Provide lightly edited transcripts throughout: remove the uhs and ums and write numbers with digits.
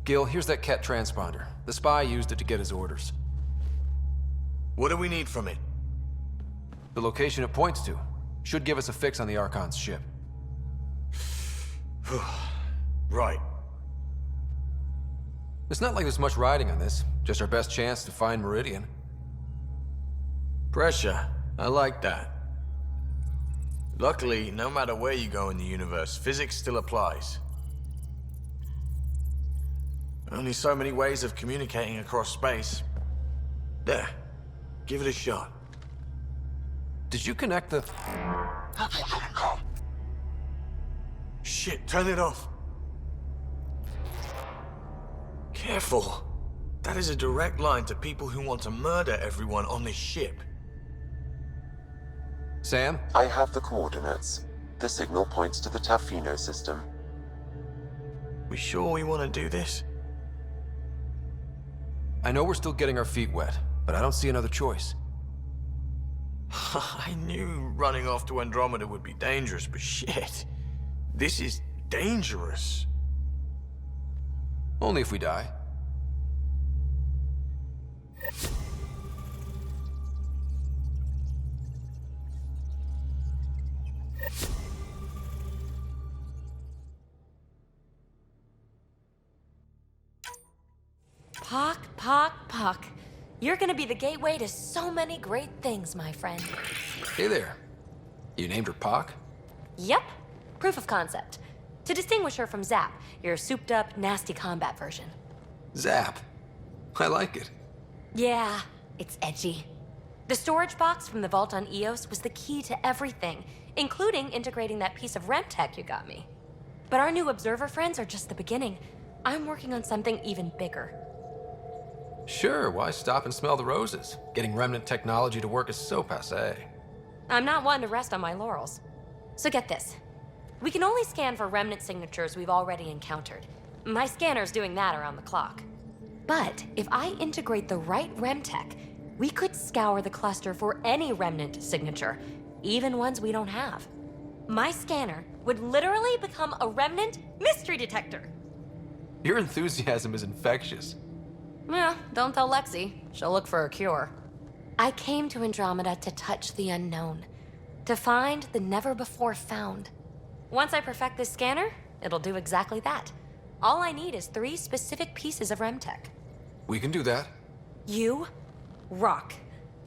Gil, here's that Ket transponder. The spy used it to get his orders. What do we need from it? The location it points to should give us a fix on the Archon's ship. Right. It's not like there's much riding on this, just our best chance to find Meridian. Pressure. I like that. Luckily, no matter where you go in the universe, physics still applies. Only so many ways of communicating across space. There. Give it a shot. Did you connect the... Shit, turn it off. Careful. That is a direct line to people who want to murder everyone on this ship. Sam? I have the coordinates. The signal points to the Tafino system. We sure we want to do this? I know we're still getting our feet wet, but I don't see another choice. I knew running off to Andromeda would be dangerous, but shit. This is dangerous. Only if we die. Pock. You're gonna be the gateway to so many great things, my friend. Hey there. You named her Pac? Yep. Proof of concept. To distinguish her from Zap, your souped-up, nasty combat version. Zap. I like it. Yeah, it's edgy. The storage box from the vault on Eos was the key to everything, including integrating that piece of REM tech you got me. But our new observer friends are just the beginning. I'm working on something even bigger. Sure, why stop and smell the roses? Getting remnant technology to work is so passé. I'm not one to rest on my laurels. So get this. We can only scan for remnant signatures we've already encountered. My scanner's doing that around the clock. But if I integrate the right REM tech, we could scour the cluster for any remnant signature, even ones we don't have. My scanner would literally become a remnant mystery detector. Your enthusiasm is infectious. Yeah, don't tell Lexi. She'll look for a cure. I came to Andromeda to touch the unknown, to find the never-before-found. Once I perfect this scanner, it'll do exactly that. All I need is 3 specific pieces of REM tech. We can do that. You rock.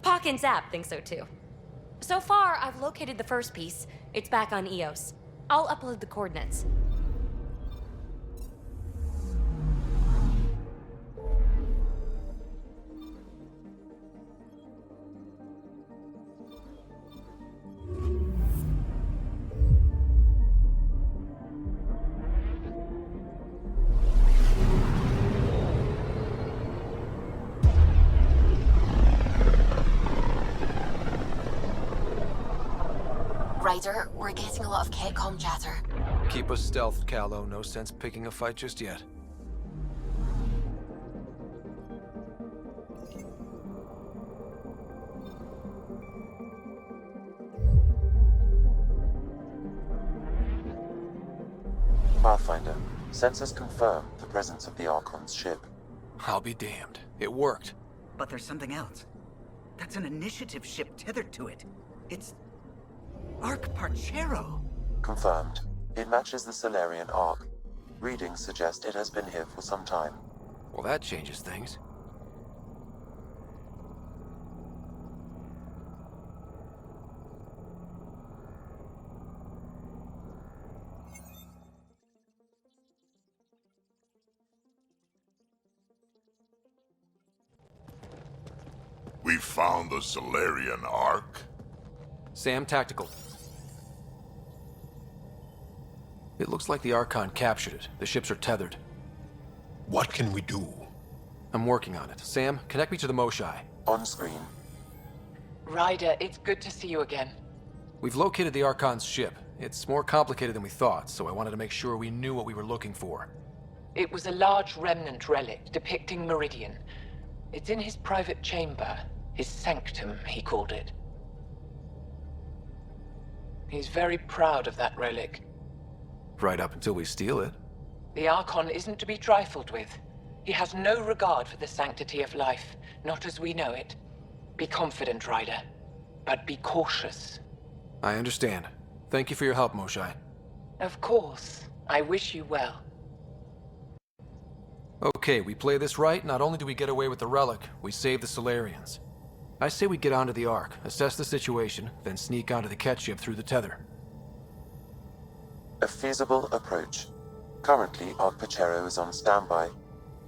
Pock and Zap think so too. So far, I've located the first piece. It's back on Eos. I'll upload the coordinates. Ryder, we're getting a lot of Ketcom chatter. Keep us stealthed, Callow. No sense picking a fight just yet. Pathfinder, sensors confirm the presence of the Archon's ship. I'll be damned. It worked. But there's something else. That's an initiative ship tethered to it. It's... Arc Parchero. Confirmed. It matches the Solarian Arc. Readings suggest it has been here for some time. Well, that changes things. We found the Solarian Arc? Sam, tactical. It looks like the Archon captured it. The ships are tethered. What can we do? I'm working on it. Sam, connect me to the Moshai. On screen. Ryder, it's good to see you again. We've located the Archon's ship. It's more complicated than we thought, so I wanted to make sure we knew what we were looking for. It was a large remnant relic depicting Meridian. It's in his private chamber. His sanctum, he called it. He's very proud of that relic. Right up until we steal it. The Archon isn't to be trifled with. He has no regard for the sanctity of life, not as we know it. Be confident, Ryder, but be cautious. I understand. Thank you for your help, Moshae. Of course. I wish you well. Okay, we play this right, not only do we get away with the relic, we save the Solarians. I say we get onto the Ark, assess the situation, then sneak onto the Ket ship through the tether. A feasible approach. Currently, Ark Pachero is on standby.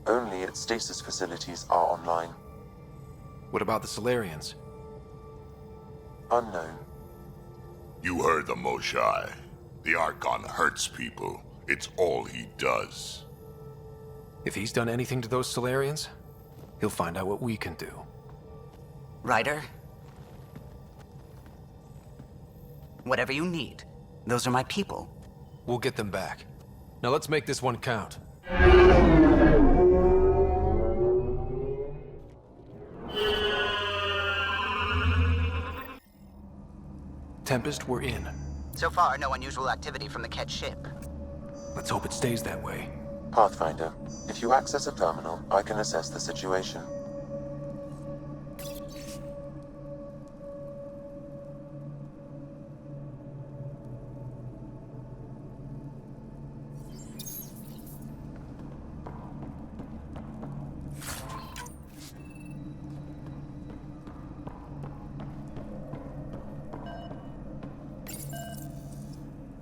Only its stasis facilities are online. What about the Solarians? Unknown. You heard the Moshae. The Archon hurts people. It's all he does. If he's done anything to those Solarians, he'll find out what we can do. Ryder? Whatever you need. Those are my people. We'll get them back. Now let's make this one count. Tempest, we're in. So far, no unusual activity from the Ket ship. Let's hope it stays that way. Pathfinder, if you access a terminal, I can assess the situation.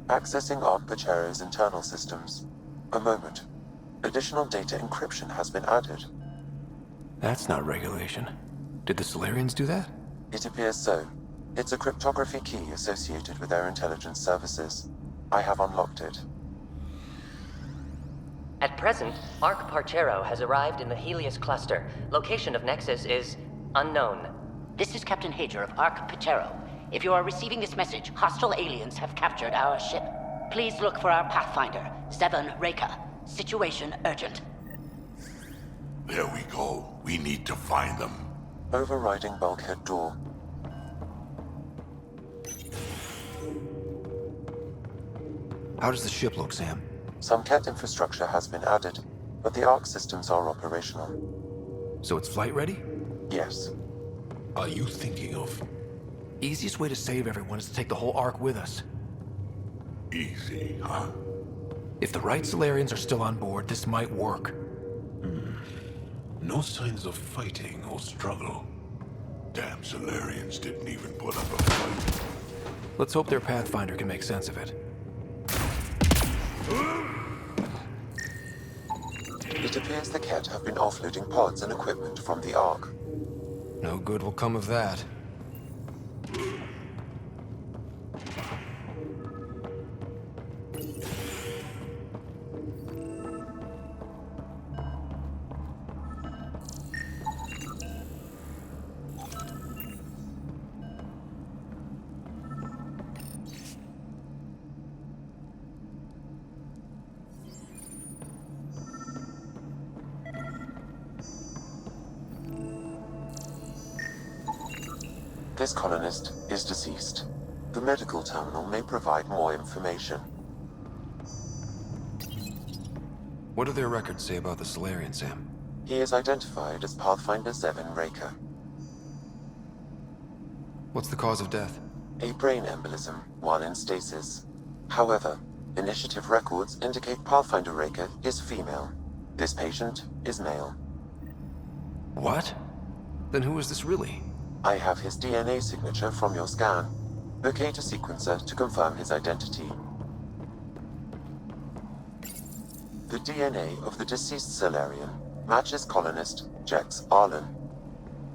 Accessing Ark Pachero's internal systems. A moment. Additional data encryption has been added. That's not regulation. Did the Solarians do that? It appears so. It's a cryptography key associated with their intelligence services. I have unlocked it. At present, Ark Parchero has arrived in the Helios cluster. Location of Nexus is unknown. This is Captain Hager of Ark Pachero. If you are receiving this message, hostile aliens have captured our ship. Please look for our Pathfinder, Zevon Reka. Situation urgent. There we go. We need to find them. Overriding bulkhead door. How does the ship look, Sam? Some Ket infrastructure has been added, but the Ark systems are operational. So it's flight ready? Yes. Are you thinking of Easiest way to save everyone is to take the whole Ark with us. easy, huh? If the right Solarians are still on board, this might work. No signs of fighting or struggle. Damn Solarians didn't even put up a fight. Let's hope their Pathfinder can make sense of it. It appears the Ket have been offloading pods and equipment from the Ark. No good will come of that. This colonist is deceased. The medical terminal may provide more information. What do their records say about the Solarian, Sam? He is identified as Pathfinder Zevon Reka. What's the cause of death? A brain embolism while in stasis. However, initiative records indicate Pathfinder Reka is female. This patient is male. What? Then who is this really? I have his DNA signature from your scan. Locate a sequencer to confirm his identity. The DNA of the deceased Solarian matches colonist Jex Arlen.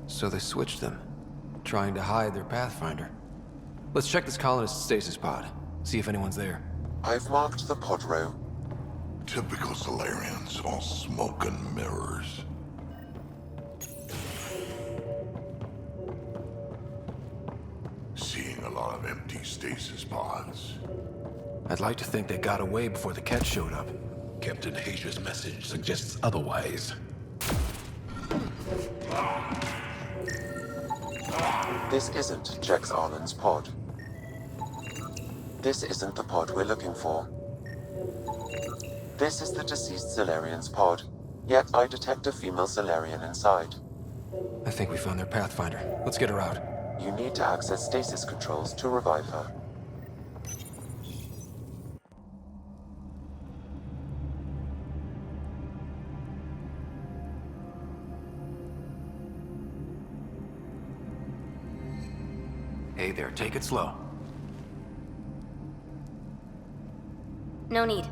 So they switched them, trying to hide their Pathfinder. Let's check this colonist's stasis pod, see if anyone's there. I've marked the pod row. Typical Solarians, all smoke and mirrors. Seeing a lot of empty stasis pods. I'd like to think they got away before the Ket showed up. Captain Hager's message suggests otherwise. This isn't Jex Arlen's pod. This isn't the pod we're looking for. This is the deceased Solarian's pod, yet I detect a female Solarian inside. I think we found their Pathfinder. Let's get her out. You need to access stasis controls to revive her. Hey there, take it slow. No need.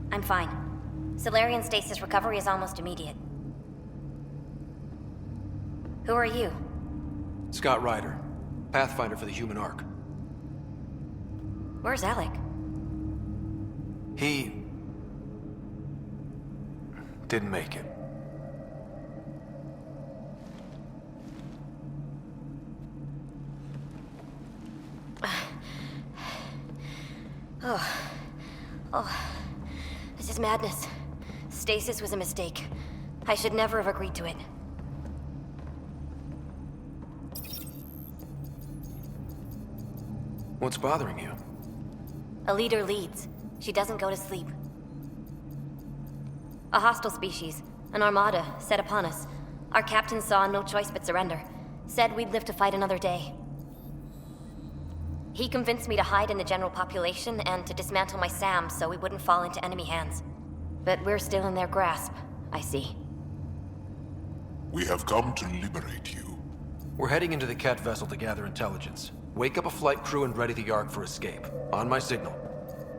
I'm fine. Solarian stasis recovery is almost immediate. Who are you? Scott Ryder, Pathfinder for the human Ark. Where's Alec? He... didn't make it. This is madness. Stasis was a mistake. I should never have agreed to it. What's bothering you? A leader leads. She doesn't go to sleep. A hostile species, an armada, set upon us. Our captain saw no choice but surrender. Said we'd live to fight another day. He convinced me to hide in the general population and to dismantle my SAM so we wouldn't fall into enemy hands. But we're still in their grasp, I see. We have come to liberate you. We're heading into the Ket vessel to gather intelligence. Wake up a flight crew and ready the Ark for escape. On my signal.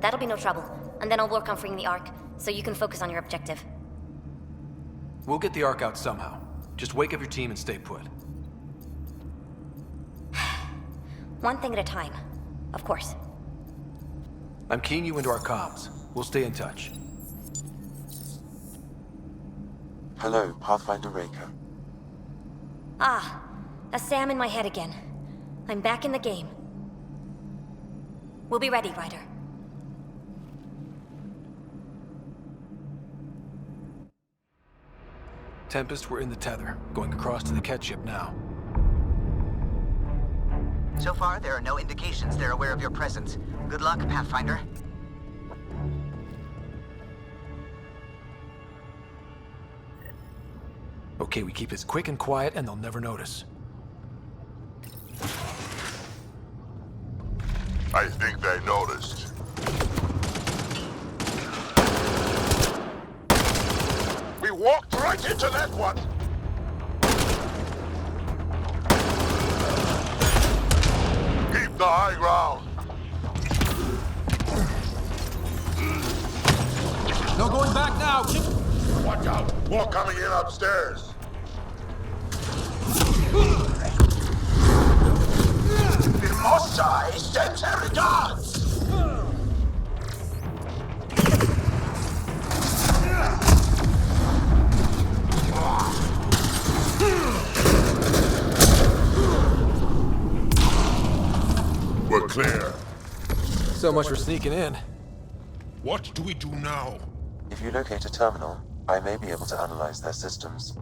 That'll be no trouble. And then I'll work on freeing the Ark, so you can focus on your objective. We'll get the Ark out somehow. Just wake up your team and stay put. One thing at a time. Of course. I'm keying you into our comms. We'll stay in touch. Hello, Pathfinder Raker. Ah, a SAM in my head again. I'm back in the game. We'll be ready, Ryder. Tempest, we're in the tether. Going across to the Ket ship now. So far, there are no indications they're aware of your presence. Good luck, Pathfinder. Okay, we keep this quick and quiet and they'll never notice. I think they noticed. We walked right into that one! Keep the high ground! No going back now! Watch out! More coming in upstairs! Mosai sends her regards! We're clear. So much for sneaking in. What do we do now? If you locate a terminal, I may be able to analyze their systems.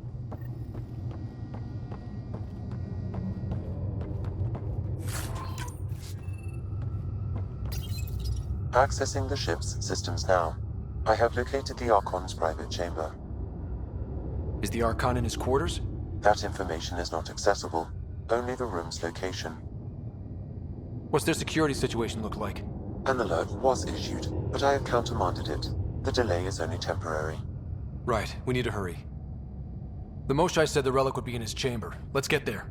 Accessing the ship's systems now. I have located the Archon's private chamber. Is the Archon in his quarters? That information is not accessible, only the room's location. What's their security situation look like? An alert was issued, but I have countermanded it. The delay is only temporary. Right, we need to hurry. The Moshai said the relic would be in his chamber. Let's get there.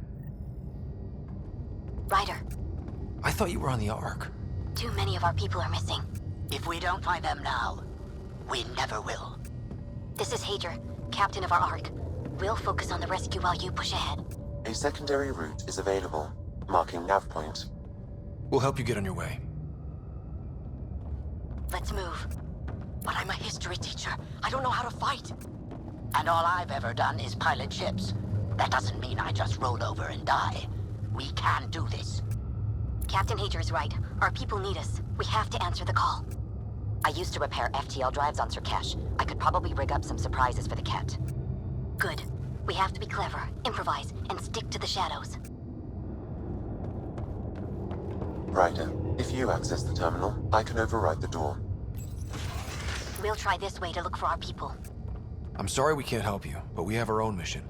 Ryder, I thought you were on the Ark. too many of our people are missing. If we don't find them now, we never will. This is Hager, captain of our Ark. We'll focus on the rescue while you push ahead. A secondary route is available, marking nav point. We'll help you get on your way. Let's move. But I'm a history teacher. I don't know how to fight. And all I've ever done is pilot ships. That doesn't mean I just roll over and die. We can do this. Captain Hager is right. Our people need us. We have to answer the call. I used to repair FTL drives on Surkesh. I could probably rig up some surprises for the Ket. Good. We have to be clever, improvise, and stick to the shadows. Ryder, if you access the terminal, I can override the door. We'll try this way to look for our people. I'm sorry we can't help you, but we have our own mission.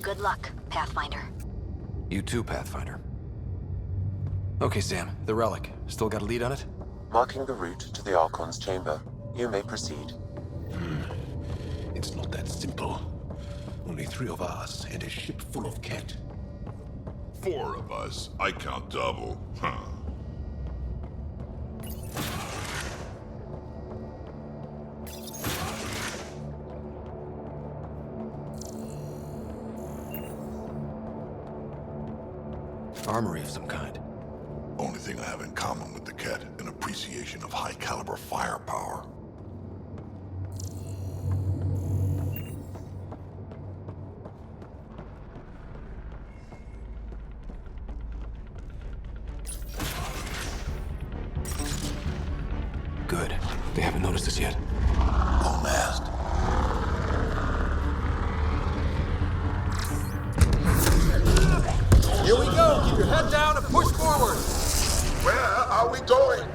Good luck, Pathfinder. You too, Pathfinder. Okay, Sam, the relic. Still got a lead on it? Marking the route to the Archon's chamber, you may proceed. It's not that simple. Only 3 of us and a ship full of Ket. 4 of us. I count double. Huh. Armory of some kind. Only thing I have in common with the Ket, an appreciation of high-caliber firepower. Good. They haven't noticed us yet. All masked. Here we go! Keep your head down and push forward! Where are we going?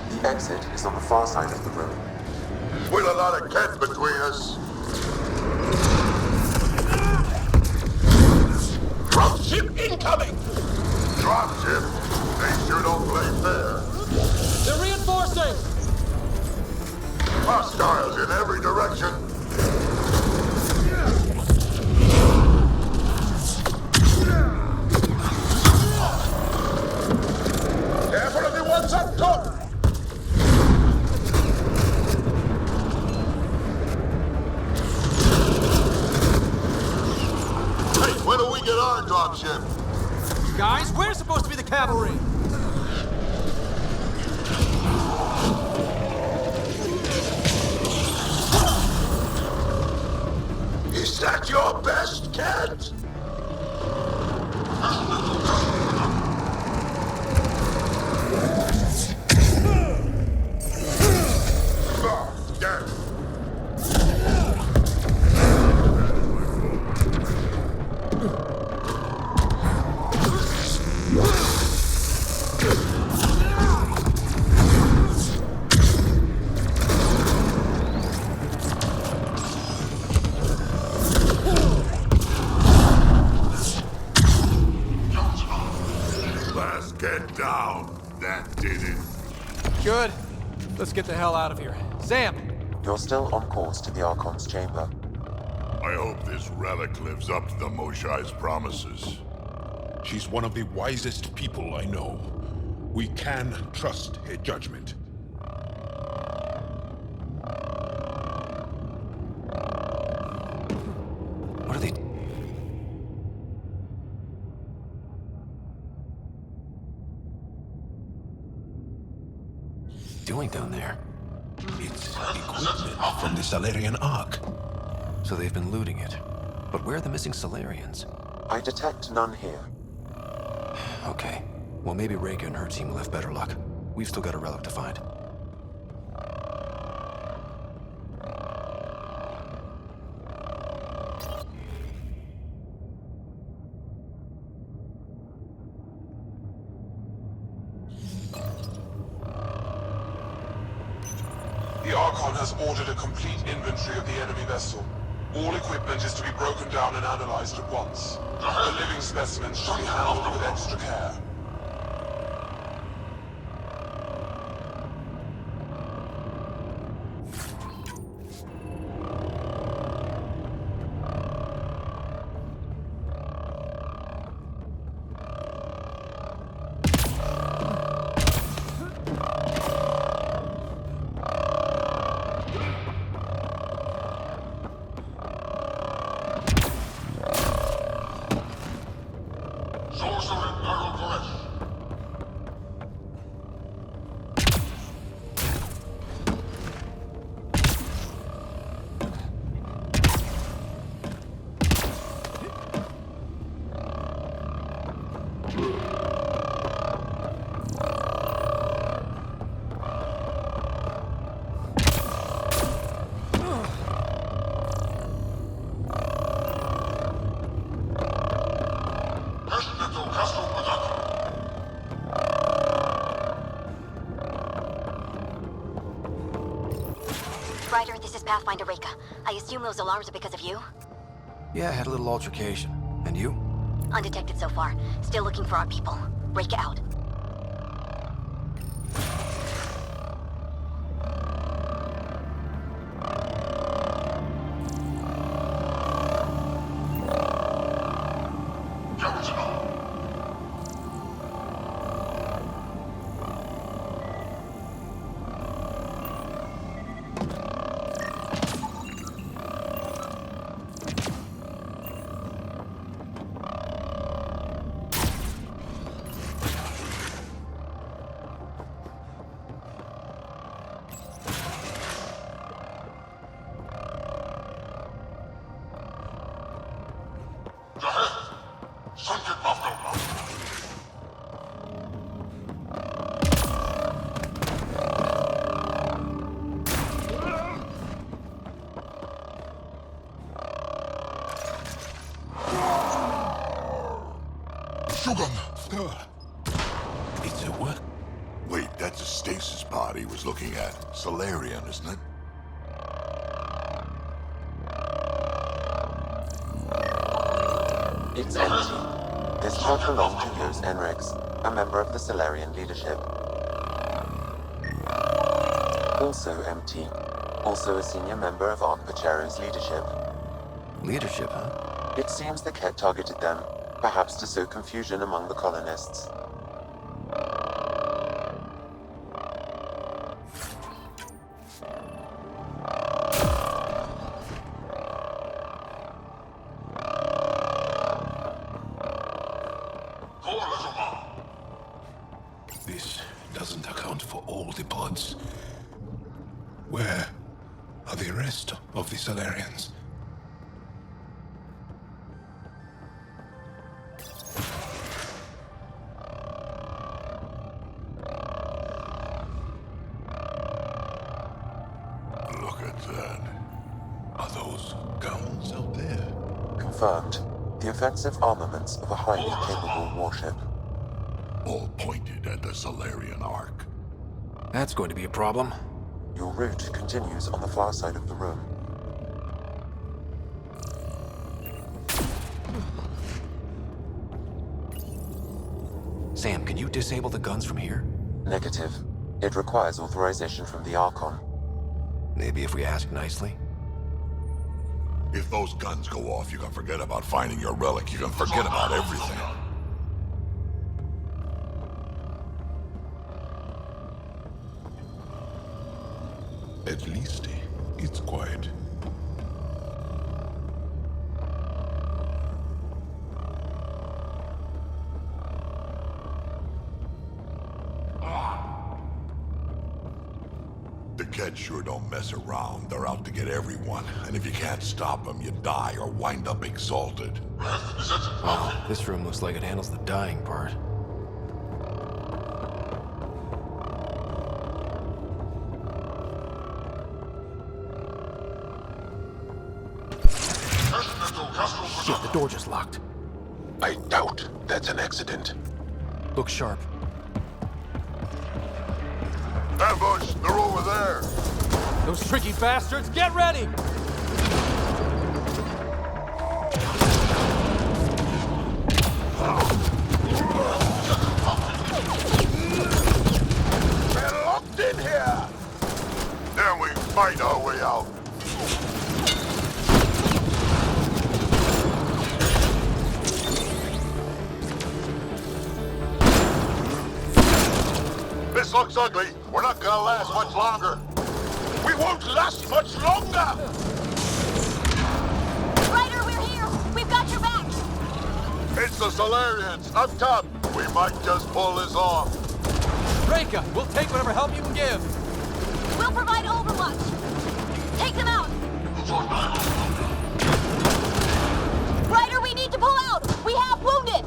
The exit is on the far side of the room. With a lot of Ket between us. Dropship incoming! Dropship? They sure don't play fair. They're reinforcing! Hostiles in every direction. Careful of the ones up top! Hey, when do we get our dropship? Guys, we're supposed to be the cavalry! Is that your best, Ket? Get down. That did it. Good. Let's get the hell out of here. Sam! You're still on course to the Archon's chamber. I hope this relic lives up to the Moshai's promises. She's one of the wisest people I know. We can trust her judgment. What are they... doing down there? It's equipment from the Salarian Ark. So they've been looting it. But where are the missing Salarians? I detect none here. Okay. Well, maybe Reka and her team will have better luck. We've still got a relic to find. The Archon has ordered a complete inventory of the enemy vessel. All equipment is to be broken down and analyzed at once. The living specimens should be handled with extra care. is Pathfinder Reka. I assume those alarms are because of you? Yeah, I had a little altercation. And you? Undetected so far. Still looking for our people. Reka out. It's a what? Wait, that's a stasis pod he was looking at. Solarian, isn't it? It's empty. This pod belonged to Yos Enrix, a member of the Solarian leadership. Also empty. Also a senior member of Ark Pachero's leadership. Leadership, huh? It seems the Ket targeted them, perhaps to sow confusion among the colonists. This doesn't account for all the pods. Where are the rest of the Solarians? Look at that. Are those guns out there? Confirmed. The offensive armaments of a highly capable warship. All pointed at the Solarian Ark. That's going to be a problem. Your route continues on the far side of the room. Sam, can you disable the guns from here? Negative. It requires authorization from the Archon. Maybe if we ask nicely? If those guns go off, you can forget about finding your relic. You can forget about everything. At least it's quiet. The Ket sure don't mess around. They're out to get everyone. And if you can't stop them, you die or wind up exalted. Wow, this room looks like it handles the dying part. Shit, the door just locked. I doubt that's an accident. Look sharp. Ambush! They're over there! Those tricky bastards, get ready! We're locked in here! Then we fight our way out. This looks ugly. We're not gonna last much longer. We won't last much longer! Ryder, we're here! We've got your back! It's the Solarians, up top. We might just pull this off. Reka, we'll take whatever help you can give. We'll provide overwatch! Take them out! Ryder, we need to pull out! We have wounded!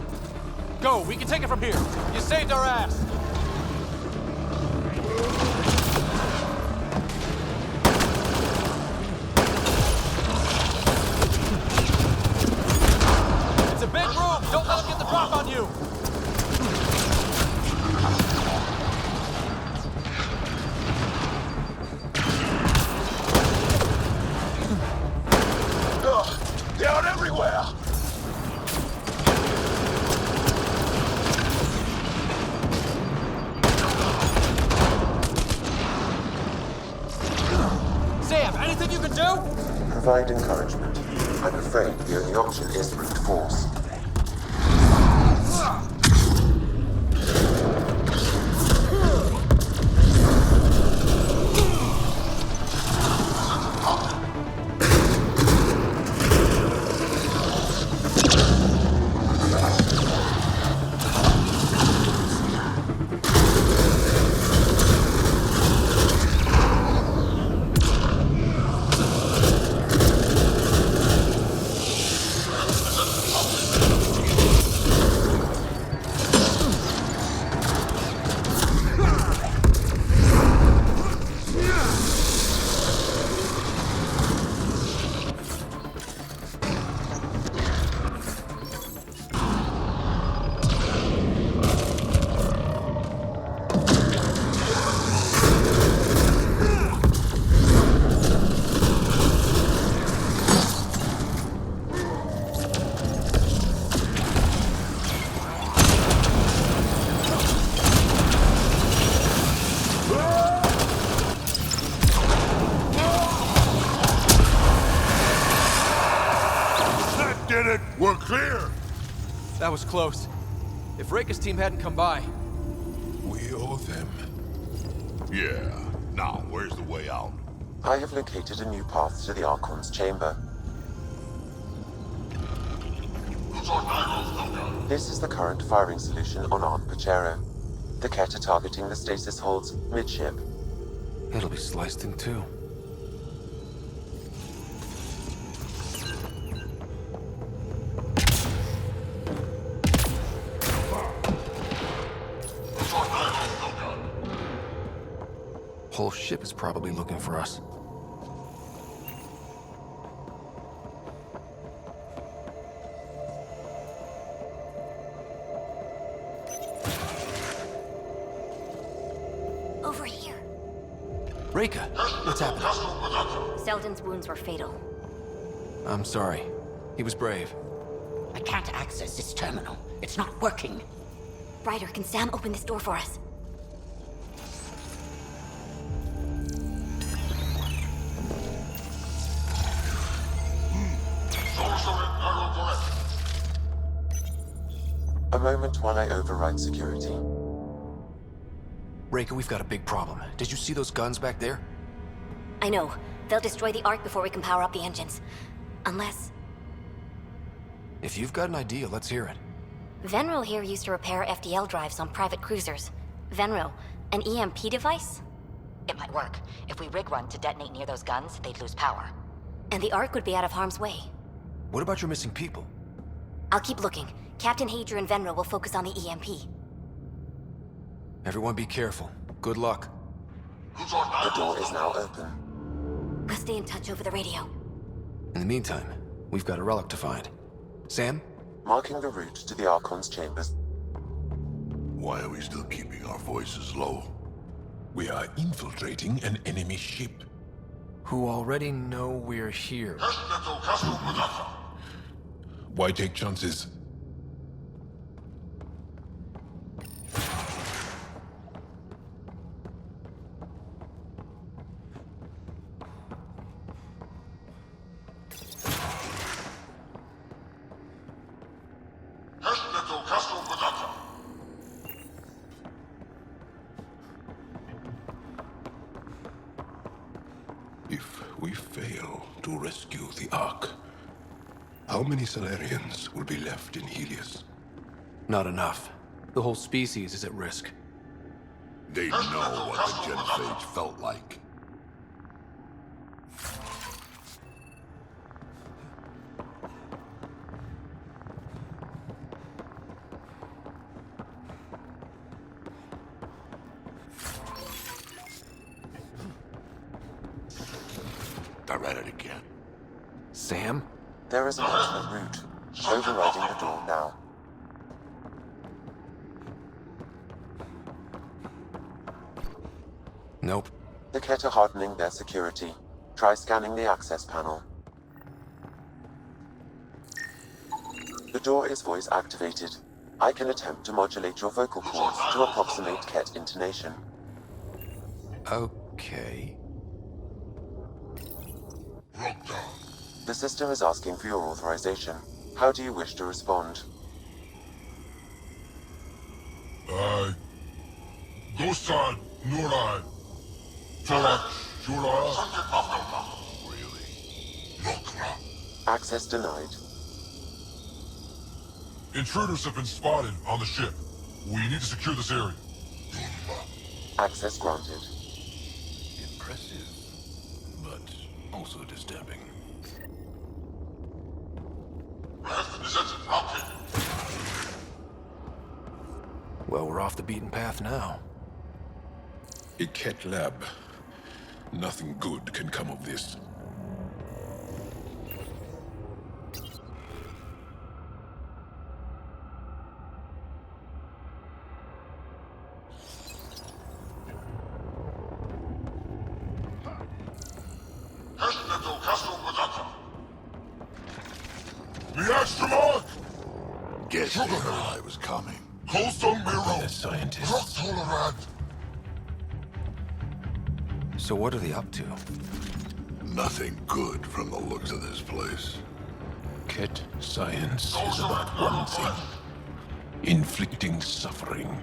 Go, we can take it from here. You saved our ass. It's a big room. Don't let them get the drop on you. Down everywhere! Sam, anything you can do? Provide encouragement. I'm afraid the only option is brute force. We're clear! That was close. If Reika's team hadn't come by... We owe them. Yeah. Now, where's the way out? I have located a new path to the Archon's chamber. This is the current firing solution on Ark Pachero. The Ket are targeting the stasis holds midship. It'll be sliced in two. Whole ship is probably looking for us. Over here. Reika, what's happening? Selden's wounds were fatal. I'm sorry. He was brave. I can't access this terminal. It's not working. Ryder, can Sam open this door for us? A moment while I override security. Reika, we've got a big problem. Did you see those guns back there? I know. They'll destroy the Ark before we can power up the engines. Unless... If you've got an idea, let's hear it. Venro here used to repair FDL drives on private cruisers. Venro, an EMP device? It might work. If we rig one to detonate near those guns, they'd lose power. And the Ark would be out of harm's way. What about your missing people? I'll keep looking. Captain Hadra and Venro will focus on the EMP. Everyone be careful. Good luck. The door is now open. We'll stay in touch over the radio. In the meantime, we've got a relic to find. Sam? Marking the route to the Archon's chambers. Why are we still keeping our voices low? We are infiltrating an enemy ship. Who already know we're here. Why take chances? If we fail to rescue the Ark, how many Solarians will be left in Helios? Not enough. The whole species is at risk. They know what the genophage felt like. I read it again. Sam? There is an alternate route. Overriding the door now. Nope. The Ket are hardening their security. Try scanning the access panel. door is voice activated. I can attempt to modulate your vocal cords to approximate Ket intonation. Okay. The system is asking for your authorization. How do you wish to respond? Dostan, Nurai. Torak, Shura. Access denied. Intruders have been spotted on the ship. We need to secure this area. Access granted. Impressive, but also disturbing. Well, we're off the beaten path now. A Ket lab. Nothing good can come of this. The extra mark! Guess they heard I was coming. Coastal Miro! The scientists. Tolerant! So what are they up to? Nothing good from the looks of this place. Ket science is about one thing. Inflicting suffering.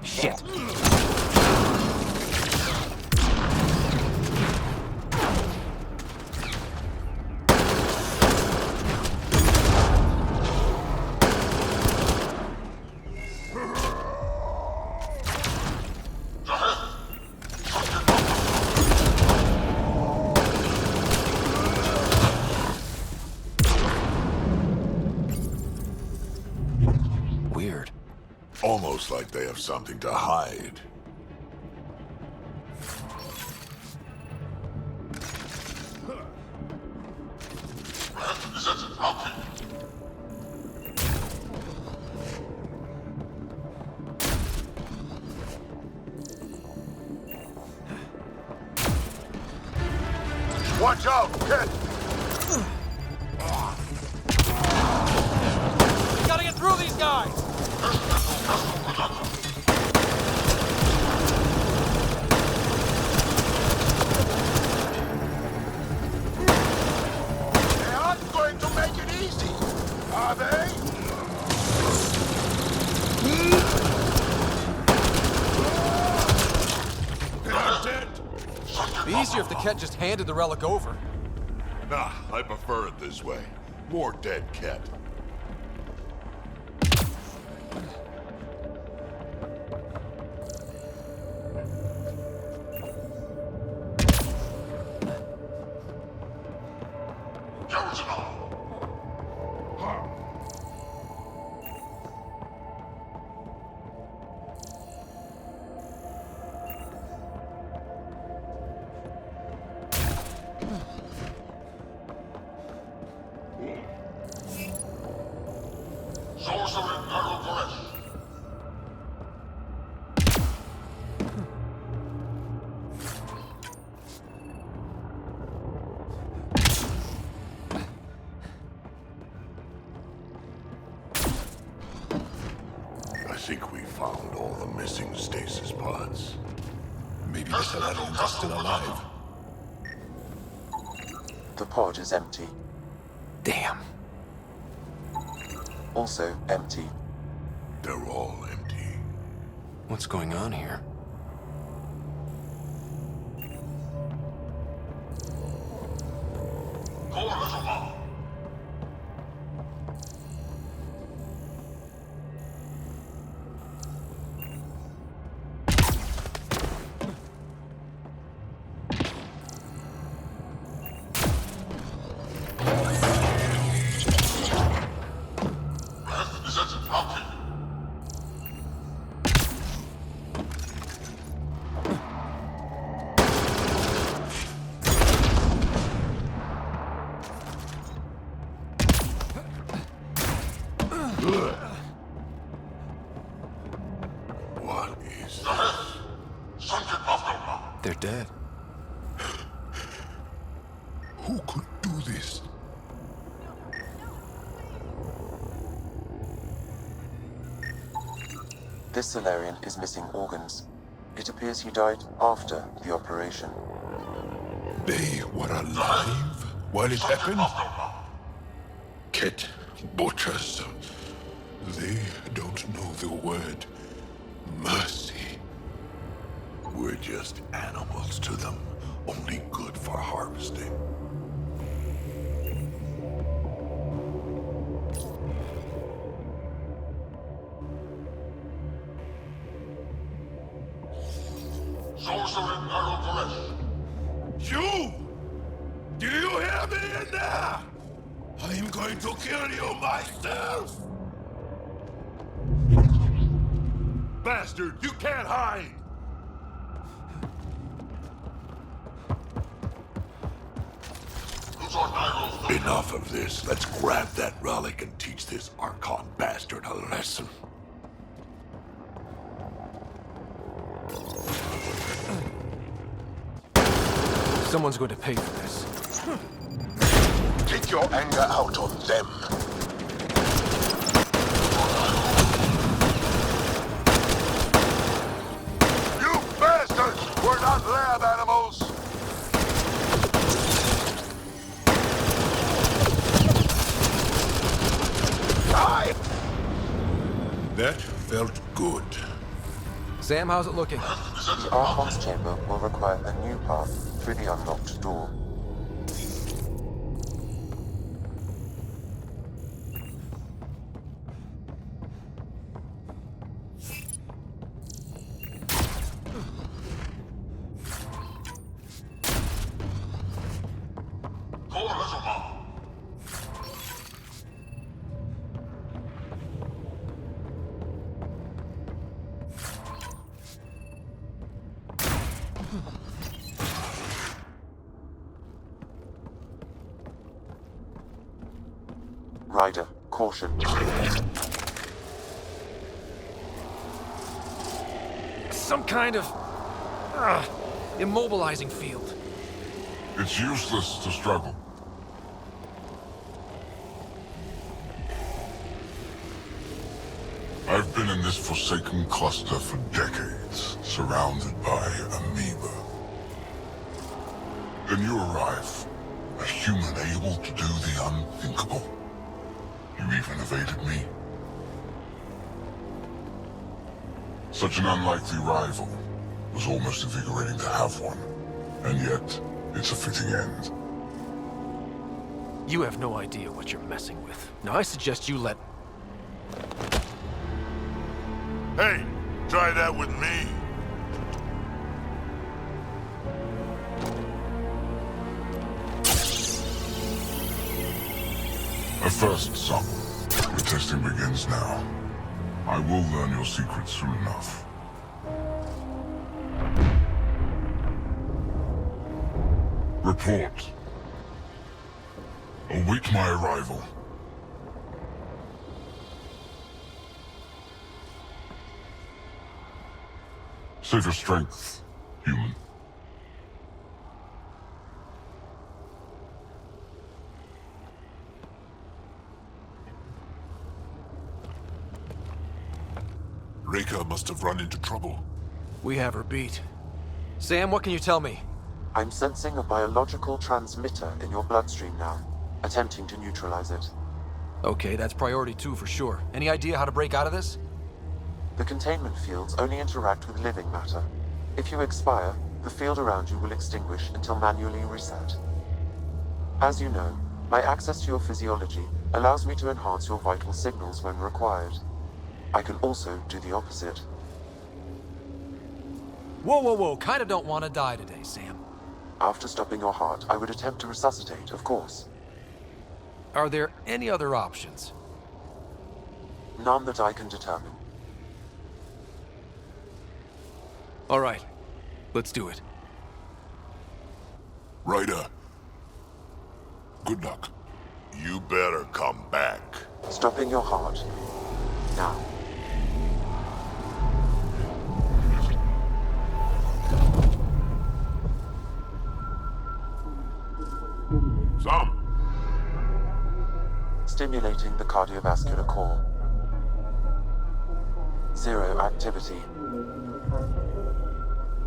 Shit. Weird. Almost like they have something to hide. Watch out, Ket! Gotta get through these guys! They aren't going to make it easy, are they? They're dead! Be easier if the Ket just handed the relic over. Nah, I prefer it this way. More dead Ket. I think we found all the missing stasis pods. Maybe the Salarians are still alive. The pod is empty. Damn. Also empty. They're all empty. What's going on here? What is They're dead. Who could do this? This Solarian is missing organs. It appears he died after the operation. They were alive while it happened? Ket butchers. They don't know the word mercy. We're just animals to them, only good for harvesting. You! Do you hear me in there? I'm going to kill you myself! Bastard, you can't hide! Enough of this. Let's grab that relic and teach this Archon bastard a lesson. Someone's going to pay for this. Take your anger out on them. You bastards! We're not lab animals! Die! That felt good. Sam, how's it looking? The Archon's chamber will require a new path through the unlocked door. Ryder, caution. Some kind of immobilizing field. It's useless to struggle. I've been in this forsaken cluster for decades, surrounded by amoeba. Then you arrive, a human able to do the unthinkable. You even evaded me. Such an unlikely rival. Was almost invigorating to have one. And yet, it's a fitting end. You have no idea what you're messing with. Now I suggest you let... Hey, try that with me. A first, son. The testing begins now. I will learn your secrets soon enough. Report. Await my arrival. Save your strength, human. Reka must have run into trouble. We have her beat. Sam, what can you tell me? I'm sensing a biological transmitter in your bloodstream now, attempting to neutralize it. Okay, that's priority 2 for sure. Any idea how to break out of this? The containment fields only interact with living matter. If you expire, the field around you will extinguish until manually reset. As you know, my access to your physiology allows me to enhance your vital signals when required. I can also do the opposite. Whoa. Kinda don't want to die today, Sam. After stopping your heart, I would attempt to resuscitate, of course. Are there any other options? None that I can determine. All right, let's do it. Ryder. Good luck. You better come back. Stopping your heart. Now. Some. Stimulating the cardiovascular core. 0 activity.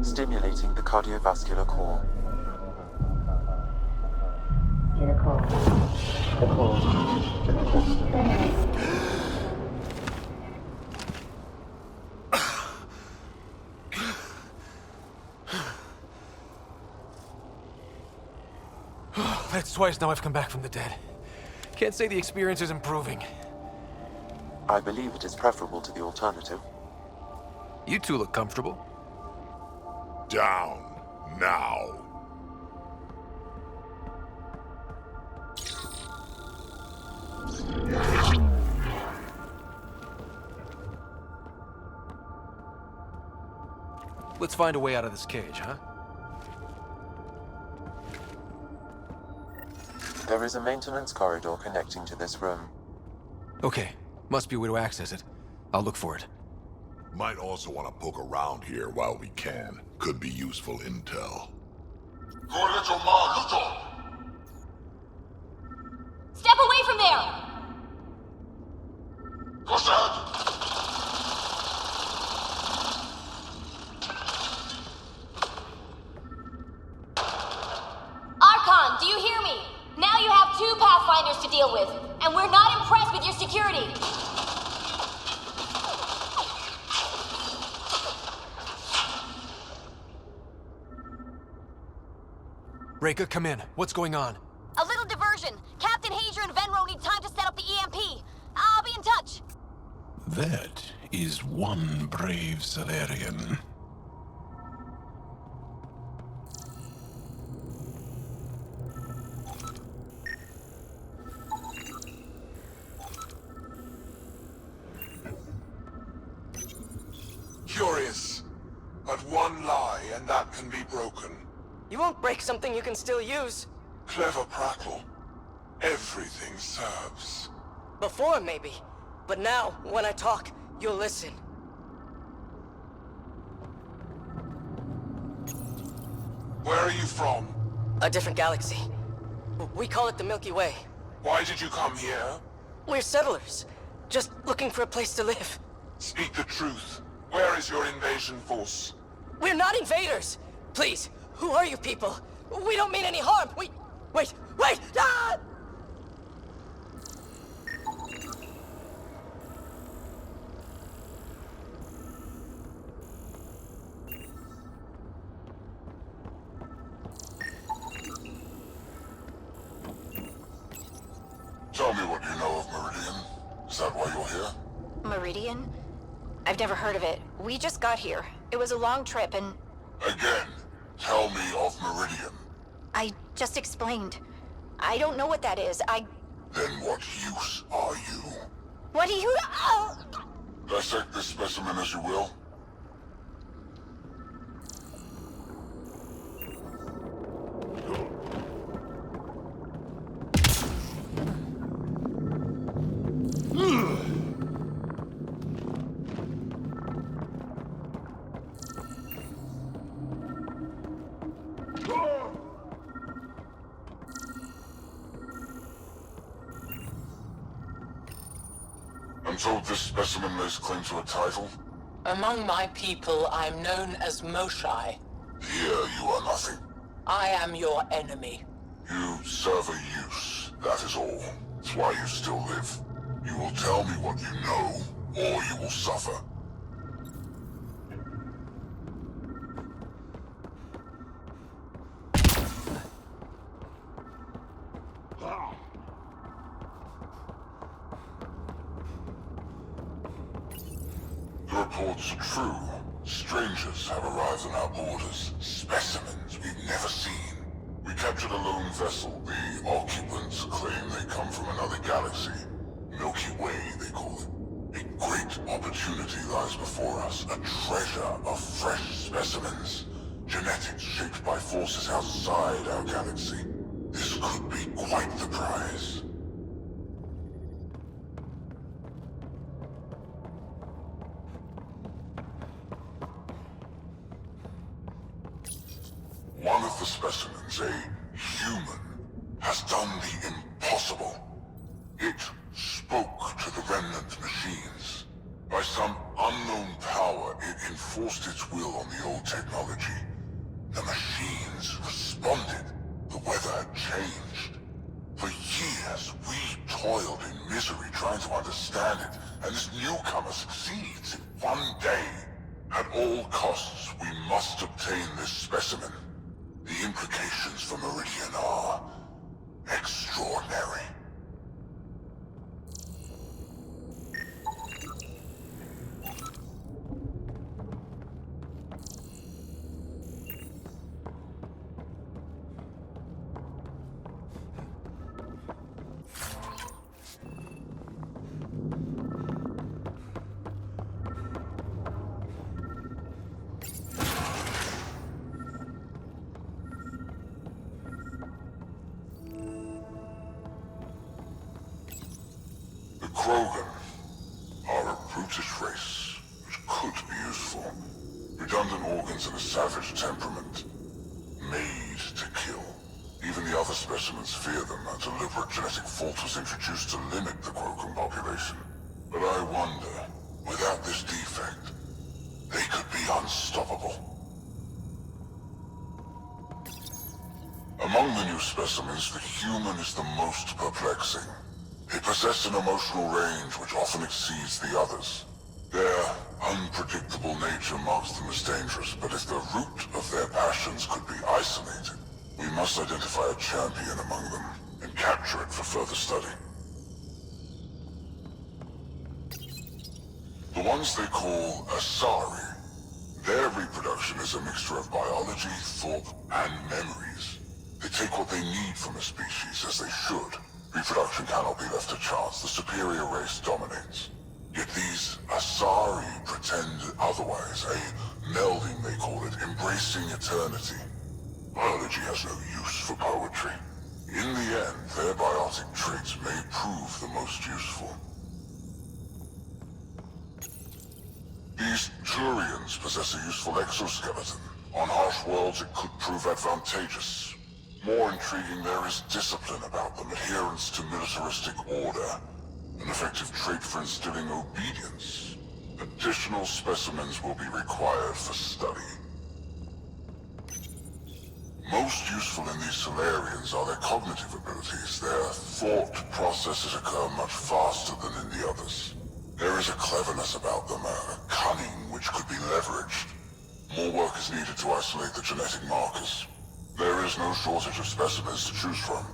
Stimulating the cardiovascular core. That's twice now I've come back from the dead. Can't say the experience is improving. I believe it is preferable to the alternative. You two look comfortable. Down. Now. Let's find a way out of this cage, huh? There is a maintenance corridor connecting to this room. Okay, must be a way to access it. I'll look for it. Might also want to poke around here while we can. Could be useful intel. Step away from there! Archon, do you hear me? Now you have 2 Pathfinders to deal with, and we're not impressed with your security. Reka, come in. What's going on? A little diversion. Captain Hager and Venro need time to set up the EMP. I'll be in touch. That is one brave Solarian. Curious. But one lie, and that can be broken. You won't break something you can still use. Clever prattle. Everything serves. Before, maybe. But now, when I talk, you'll listen. Where are you from? A different galaxy. We call it the Milky Way. Why did you come here? We're settlers. Just looking for a place to live. Speak the truth. Where is your invasion force? We're not invaders! Please, who are you people? We don't mean any harm! Wait! Ah! Tell me what you know of Meridian. Is that why you're here? Meridian? I've never heard of it. We just got here. It was a long trip and... Again, tell me of Meridian. I just explained. I don't know what that is. Then what use are you? What do you... Oh! Dissect this specimen as you will. I'm told this specimen lays claim to a title. Among my people, I'm known as Moshai. Here you are nothing. I am your enemy. You serve a use, that is all. It's why you still live. You will tell me what you know, or you will suffer. The reports are true. Strangers have arrived on our borders. Specimens we've never seen. We captured a lone vessel. The occupants claim they come from another galaxy. Milky Way, they call it. A great opportunity lies before us. A treasure of fresh specimens. Genetics shaped by forces outside our galaxy. This could be quite the prize. the specimens, a human has done the impossible. It spoke to the remnant machines. By some unknown power, it enforced its will on the old technology. The machines responded. The weather had changed. For years, we toiled in misery trying to understand it, and this newcomer succeeds in one day. At all costs, we must obtain this specimen. The implications for Meridian are extraordinary. Krogan are a brutish race, which could be useful. Redundant organs and a savage temperament. Made to kill. Even the other specimens fear them. A deliberate genetic fault was introduced to limit the Krogan population. But I wonder, without this defect, they could be unstoppable. Among the new specimens, the human is the most perplexing. They possess an emotional range which often exceeds the others. Their unpredictable nature marks them as dangerous, but if the root of their passions could be isolated, we must identify a champion among them and capture it for further study. The ones they call Asari, their reproduction is a mixture of biology, thought, and memories. They take what they need from a species, as they should. Reproduction cannot be left to chance. The superior race dominates. Yet these Asari pretend otherwise. A melding, they call it, embracing eternity. Biology has no use for poetry. In the end, their biotic traits may prove the most useful. These Turians possess a useful exoskeleton. On harsh worlds, it could prove advantageous. More intriguing, there is discipline about them, adherence to militaristic order, an effective trait for instilling obedience. Additional specimens will be required for study. Most useful in these Solarians are their cognitive abilities. Their thought processes occur much faster than in the others. There is a cleverness about them, a cunning which could be leveraged. More work is needed to isolate the genetic markers. There is no shortage of specimens to choose from.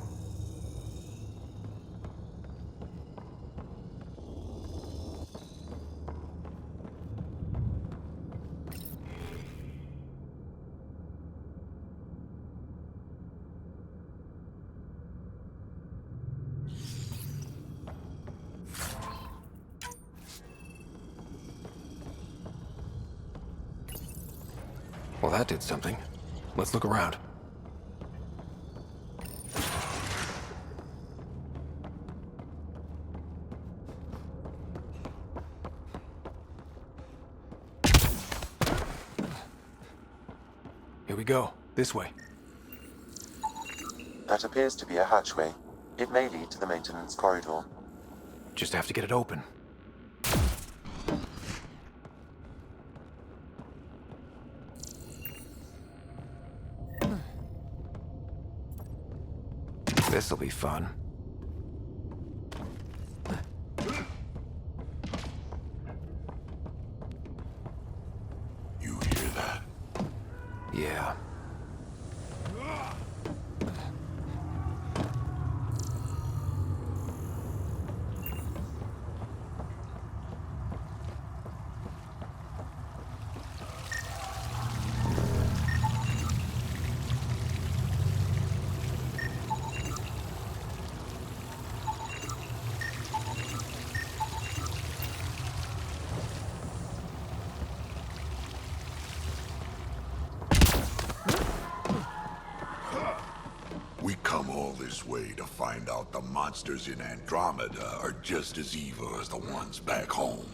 Well, that did something. Let's look around. Here we go. This way. That appears to be a hatchway. It may lead to the maintenance corridor. Just have to get it open. This'll be fun. You hear that? Yeah. We come all this way to find out the monsters in Andromeda are just as evil as the ones back home.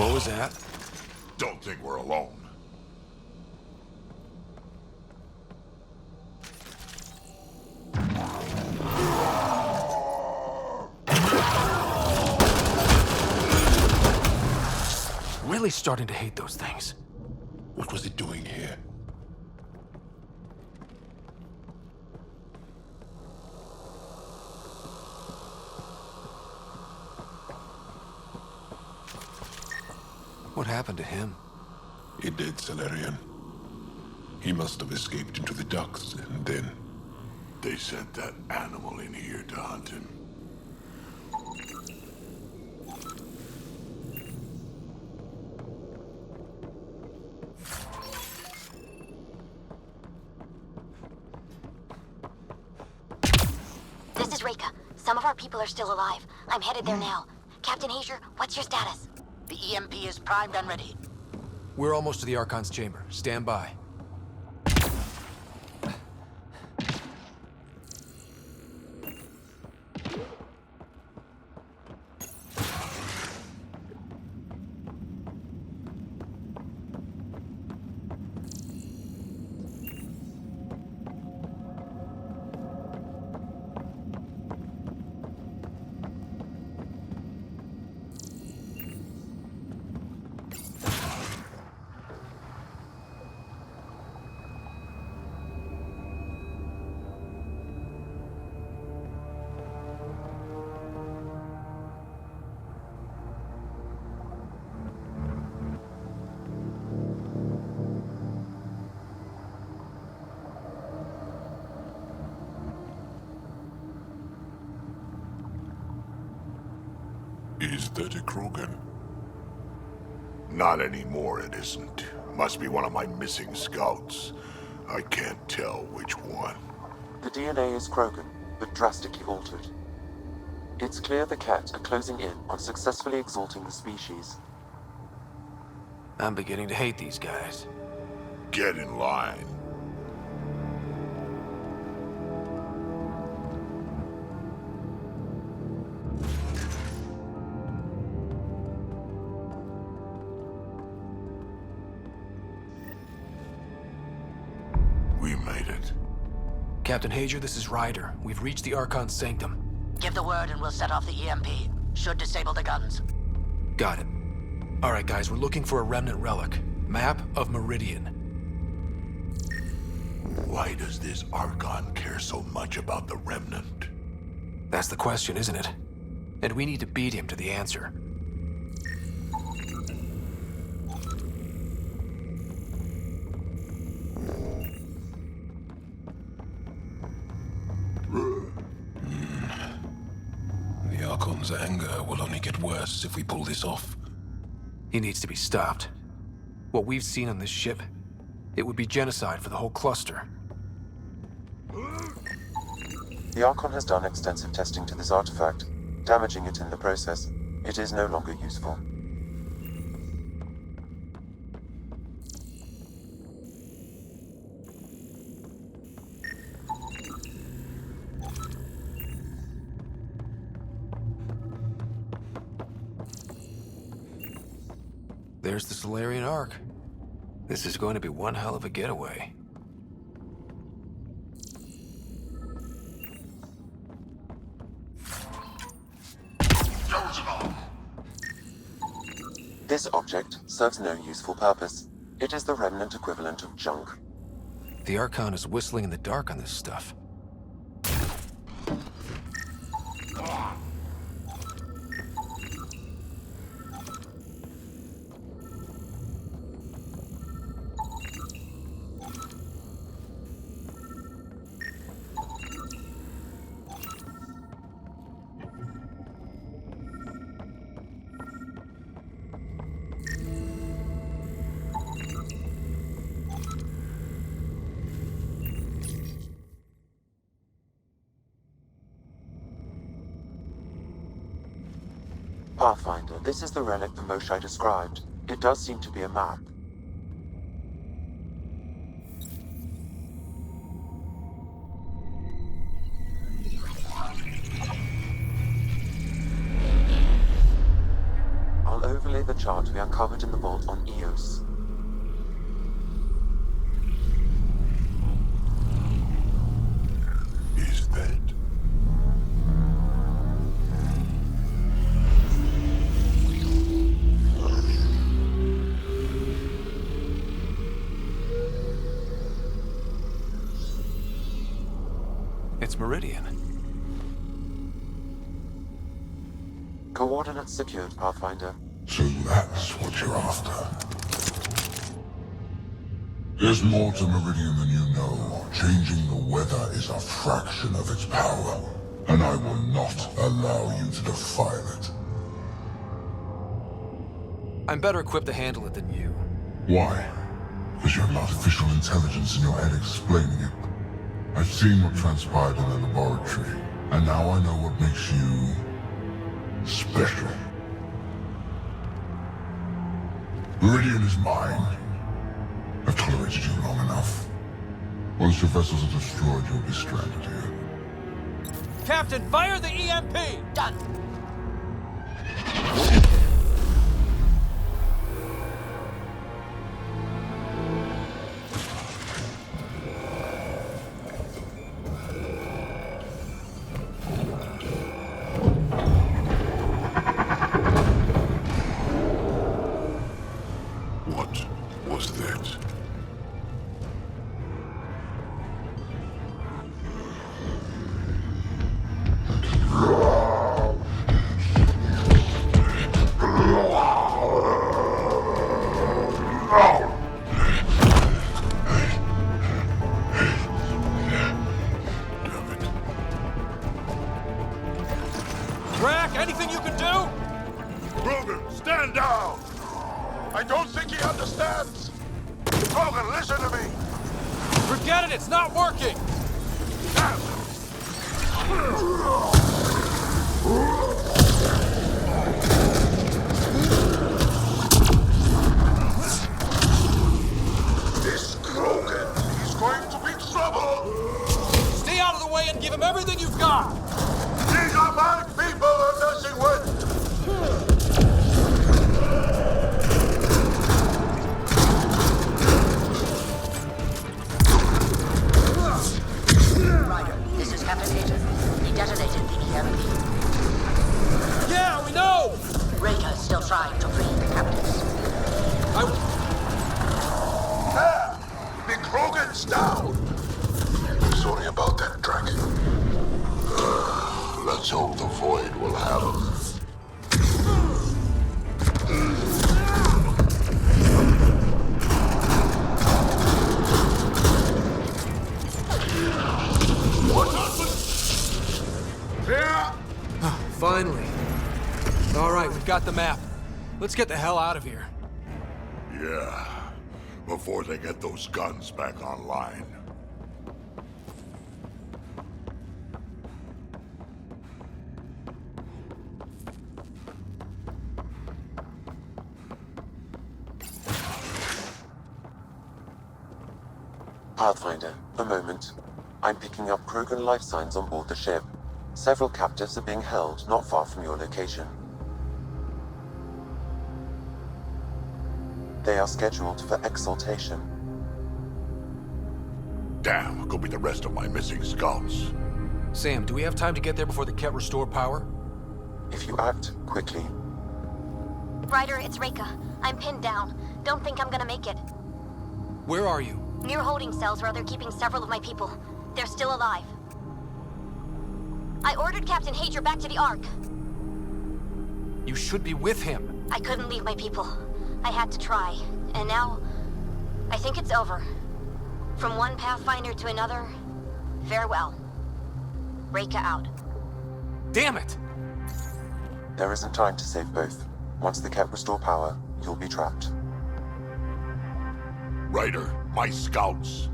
What was that? Don't think we're alone. Really starting to hate those things. What was it doing here? What happened to him? He did, Salarian. He must have escaped into the ducts, and then... They sent that animal in here to hunt him. This is Reka. Some of our people are still alive. I'm headed there now. Captain Hazer, what's your status? The EMP is primed and ready. We're almost to the Archon's chamber. Stand by. Is that a Krogan? Not anymore, it isn't. Must be one of my missing scouts. I can't tell which one. The DNA is Krogan, but drastically altered. It's clear the Ket are closing in on successfully exalting the species. I'm beginning to hate these guys. Get in line. We made it. Captain Hazer, this is Ryder. We've reached the Archon's sanctum. Give the word and we'll set off the EMP. Should disable the guns. Got it. All right, guys, we're looking for a remnant relic. Map of Meridian. Why does this Archon care so much about the remnant? That's the question, isn't it? And we need to beat him to the answer. The Archon's anger will only get worse if we pull this off. He needs to be stopped. What we've seen on this ship, it would be genocide for the whole cluster. The Archon has done extensive testing to this artifact, damaging it in the process. It is no longer useful. There's the Solarian Ark. This is going to be one hell of a getaway. This object serves no useful purpose. It is the remnant equivalent of junk. The Archon is whistling in the dark on this stuff. Pathfinder, this is the relic the Moshai described. It does seem to be a map. I'll overlay the the chart we uncovered in the vault on Eos. Is that? It's Meridian. Coordinates secured, Pathfinder. So that's what you're after. There's more to Meridian than you know. Changing the weather is a fraction of its power, and I will not allow you to defile it. I'm better equipped to handle it than you. Why? Because you have artificial intelligence in your head explaining it. I've seen what transpired in the laboratory, and now I know what makes you special. Meridian is mine. I've tolerated you long enough. Once your vessels are destroyed, you'll be stranded here. Captain, fire the EMP! Done. What was that? Drac, anything you can do? Krogan, stand down! I don't think he understands! Krogan, listen to me! Forget it, it's not working! This Krogan, he's going to be trouble! Stay out of the way and give him everything you've got! These are my people I'm messing with! Ryder, this is Captain Hager. He detonated the EMP. Yeah, we know! Reka is still trying to free the captives. There! The Krogan's down! Sorry about that, Drac. Let's hope the Void will have him. What happened? Here! Finally. All right, we've got the map. Let's get the hell out of here. Yeah, before they get those guns back online. Pathfinder, a moment. I'm picking up Krogan life signs on board the ship. Several captives are being held not far from your location. They are scheduled for exaltation. Damn, go be the rest of my missing scouts. Sam, do we have time to get there before the Ket restore power? If you act quickly. Ryder, it's Reka. I'm pinned down. Don't think I'm gonna make it. Where are you? Near holding cells where they're keeping several of my people. They're still alive. I ordered Captain Hager back to the Ark. You should be with him. I couldn't leave my people. I had to try. And now, I think it's over. From one Pathfinder to another, farewell. Reka out. Damn it! There isn't time to save both. Once the Ket restore power, you'll be trapped. Ryder, my scouts.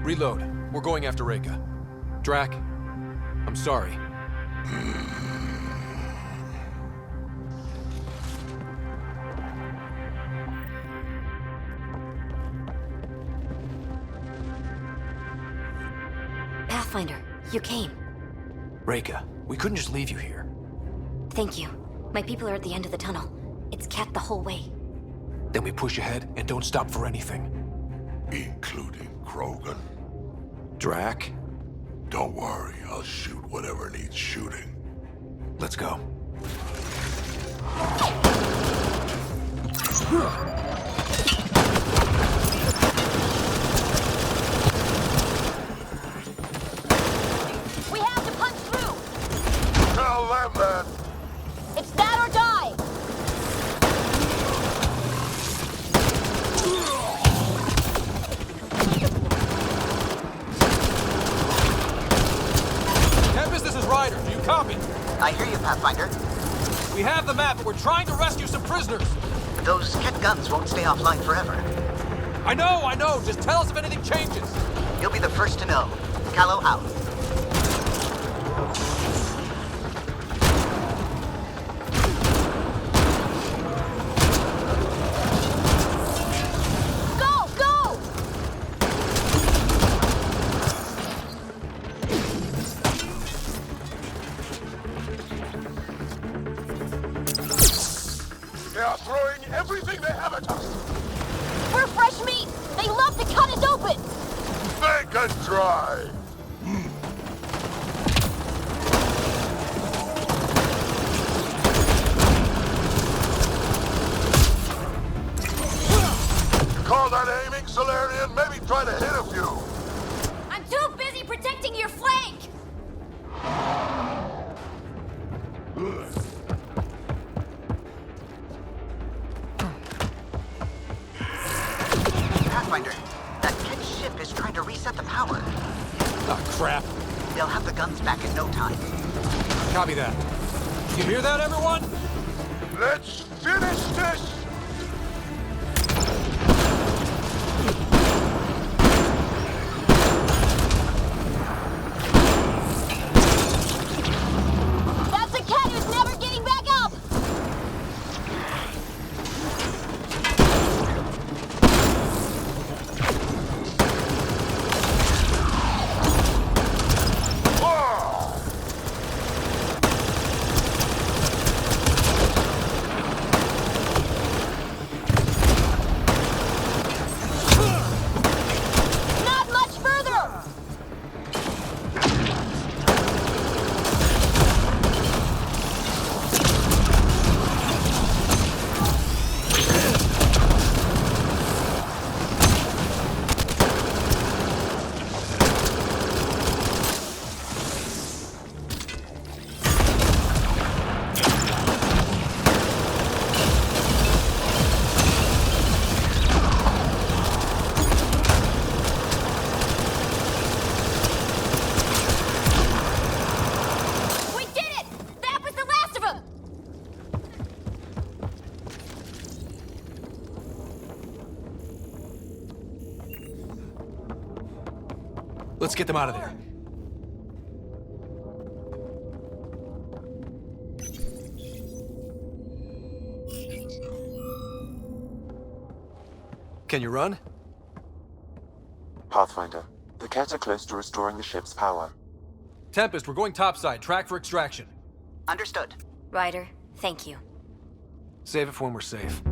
Reload. We're going after Reka. Drac, I'm sorry. Pathfinder, you came. Reika, we couldn't just leave you here. Thank you. My people are at the end of the tunnel. It's cat the whole way. Then we push ahead and don't stop for anything. Including Krogan. Drac? Don't worry, I'll shoot whatever needs shooting. Let's go. We have to punch through! Tell them that! It's that or die! Tempest, this is Ryder. Do you copy? I hear you, Pathfinder. We have the map, but we're trying to rescue some prisoners. Those Ket guns won't stay offline forever. I know. Just tell us if anything changes. You'll be the first to know. Callow out. Go! Go! They are throwing everything they have at us! We're fresh meat! They love to cut us open! They can try! Call that aiming, Solarian? Maybe try to hit a few. I'm too busy protecting your flank! Pathfinder, that Ket ship is trying to reset the power. Oh, crap. They'll have the guns back in no time. Copy that. You hear that, everyone? Let's finish this! That's a cat who's never getting back up! Not much further! We did it! That was the last of them! Let's get them out of there. Can you run? Pathfinder, the Ket are close to restoring the ship's power. Tempest, we're going topside. Track for extraction. Understood. Ryder, thank you. Save it for when we're safe.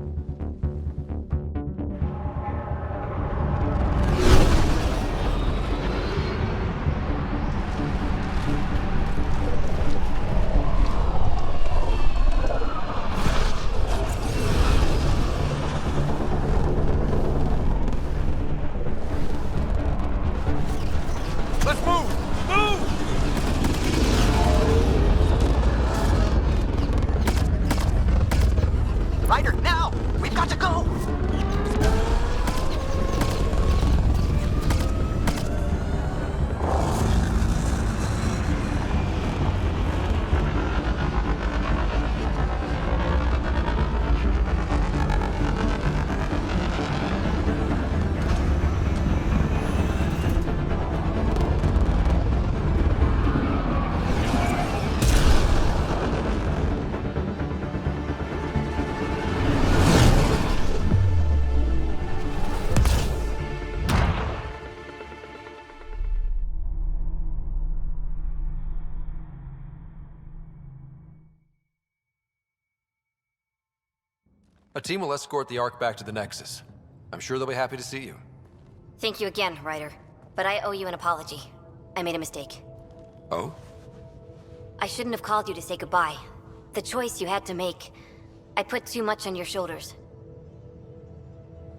Let's move! Move! Ryder, now! A team will escort the Ark back to the Nexus. I'm sure they'll be happy to see you. Thank you again, Ryder. But I owe you an apology. I made a mistake. Oh? I shouldn't have called you to say goodbye. The choice you had to make. I put too much on your shoulders.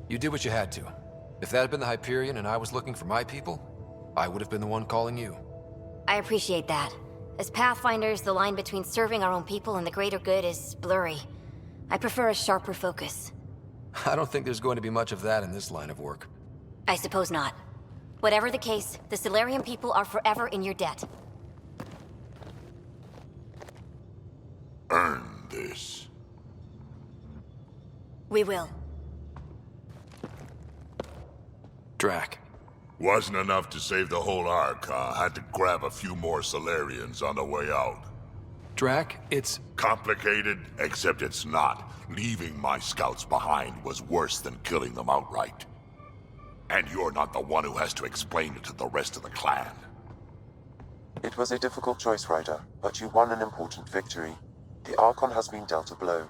You did what you had to. If that had been the Hyperion and I was looking for my people, I would have been the one calling you. I appreciate that. As Pathfinders, the line between serving our own people and the greater good is blurry. I prefer a sharper focus. I don't think there's going to be much of that in this line of work. I suppose not. Whatever the case, the Solarian people are forever in your debt. Earn this. We will. Drac. Wasn't enough to save the whole Ark, huh? Had to grab a few more Solarians on the way out. Drac, it's... Complicated, except it's not. Leaving my scouts behind was worse than killing them outright. And you're not the one who has to explain it to the rest of the clan. It was a difficult choice, Ryder, but you won an important victory. The Archon has been dealt a blow.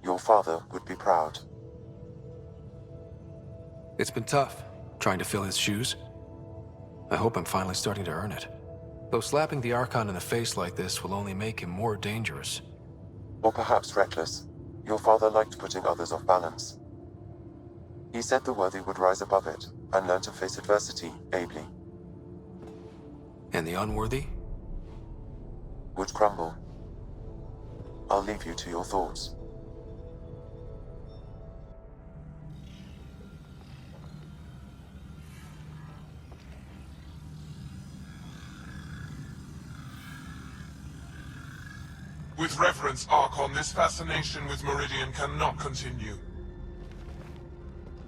Your father would be proud. It's been tough, trying to fill his shoes. I hope I'm finally starting to earn it. Though slapping the Archon in the face like this will only make him more dangerous. Or perhaps reckless. Your father liked putting others off balance. He said the worthy would rise above it, and learn to face adversity ably. And the unworthy? Would crumble. I'll leave you to your thoughts. With reverence, Archon, this fascination with Meridian cannot continue.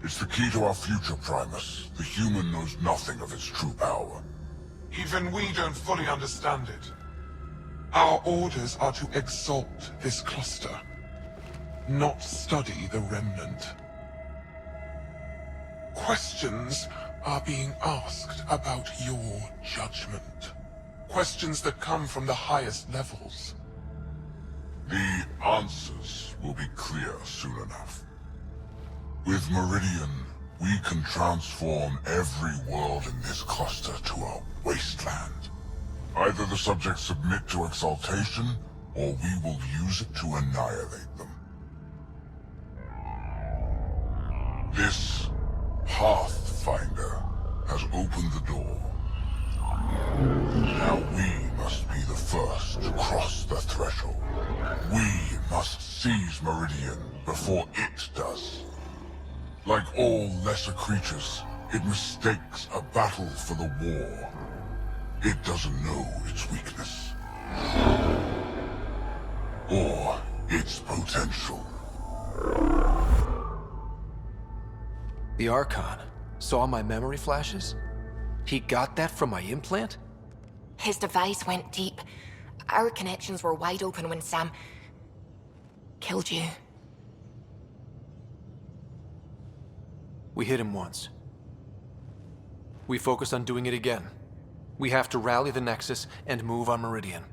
It's the key to our future, Primus. The human knows nothing of its true power. Even we don't fully understand it. Our orders are to exalt this cluster, not study the remnant. Questions are being asked about your judgment. Questions that come from the highest levels. The answers will be clear soon enough. With Meridian, we can transform every world in this cluster to a wasteland. Either the subjects submit to exaltation, or we will use it to annihilate them. This Pathfinder has opened the door. Now we must be the first to cross the threshold. We must seize Meridian before it does. Like all lesser creatures, it mistakes a battle for the war. It doesn't know its weakness. Or its potential. The Archon saw my memory flashes? He got that from my implant? His device went deep. Our connections were wide open when Sam killed you. We hit him once. We focus on doing it again. We have to rally the Nexus and move on Meridian.